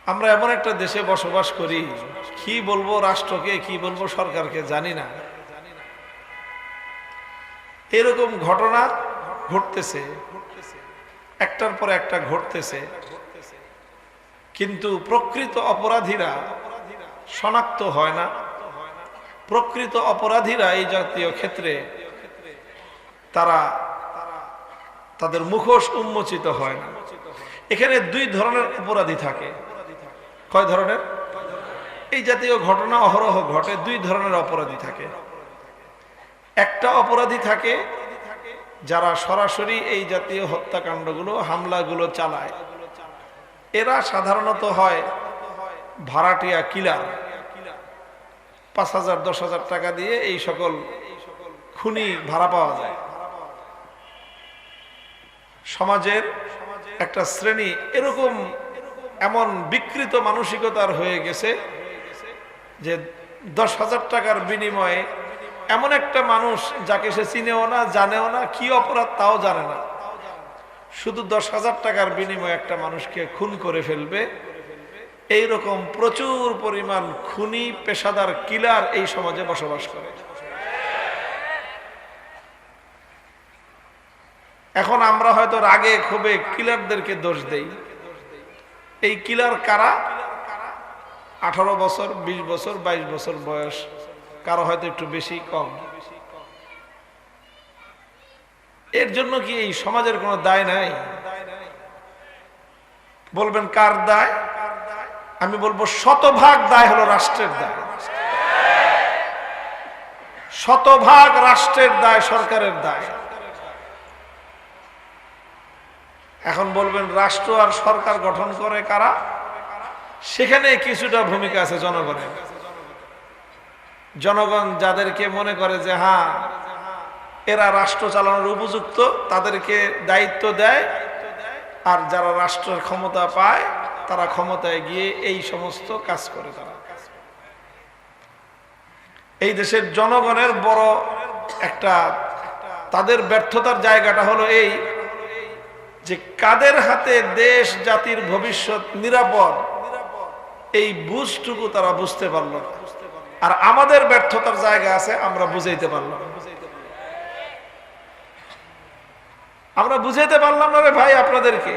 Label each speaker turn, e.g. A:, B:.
A: আমরা এমন একটা দেশে বসবাস করি, কি বলবো রাষ্ট্রকে, কি বলবো সরকারকে জানি না। এরকম ঘটনা ঘটতেছে, একটার পর একটা ঘটতেছে, কিন্তু প্রকৃত অপরাধীরা শনাক্ত হয় না। প্রকৃত অপরাধীরা এই জাতীয় ক্ষেত্রে তাদের মুখোশ উন্মোচিত হয় না। এখানে দুই ধরনের অপরাধী থাকে। কয় ধরনের? এই জাতীয় ঘটনা অহরহ ঘটে। দুই ধরনের অপরাধী থাকে। একটা অপরাধী থাকে যারা সরাসরি এই জাতীয় হত্যাকাণ্ডগুলো, হামলাগুলো চালায়। এরা সাধারণত হয় ভাড়াটিয়া কিলার। ৫,০০০ ১০,০০০ টাকা দিয়ে এই সকল খুনি ভাড়া পাওয়া যায়। সমাজের একটা শ্রেণী এরকম এমন বিকৃত মানসিকতার হয়ে গেছে যে ১০,০০০ টাকার বিনিময়ে এমন একটা মানুষ যাকে সে চিনেও না, জানেও না, কি অপরাধ তাও জানে না, শুধু ১০,০০০ টাকার বিনিময়ে একটা মানুষকে খুন করে ফেলবে। এইরকম প্রচুর পরিমাণ খুনি, পেশাদার কিলার এই সমাজে বসবাস করে। এখন আমরা হয়তো রাগে ক্ষোভে কিলারদেরকে দোষ দেই। এই কিলার কারা? 18 বছর, 20 বছর, 22 বছর বয়স, কারো হয়তো একটু বেশি, কম। এর জন্য কি এই সমাজের কোনো দায় নাই? বলবেন কার দায়? আমি বলবো শতভাগ দায় হলো রাষ্ট্রের দায়। শতভাগ রাষ্ট্রের দায়, সরকারের দায়। এখন বলবেন রাষ্ট্র আর সরকার গঠন করে কারা? সেখানে কিছুটা ভূমিকা আছে জনগণের। জনগণ যাদেরকে মনে করে যে হ্যাঁ এরা রাষ্ট্র চালানোর উপযুক্ত, তাদেরকে দায়িত্ব দেয়। আর যারা রাষ্ট্রের ক্ষমতা পায় তারা ক্ষমতায় গিয়ে এই সমস্ত কাজ করে। তারা এই দেশের জনগণের বড় একটা তাদের ব্যর্থতার জায়গাটা হলো এই যে কাদের হাতে দেশ জাতির ভবিষ্যৎ নিরাপদ, এই বুঝটুকু তারা বুঝতে পারলো না। আর আমাদের ব্যর্থতার জায়গা আছে, আমরা বুঝাইতে পারলাম না। আমরা বুঝাইতে পারলাম না রে ভাই আপনাদেরকে।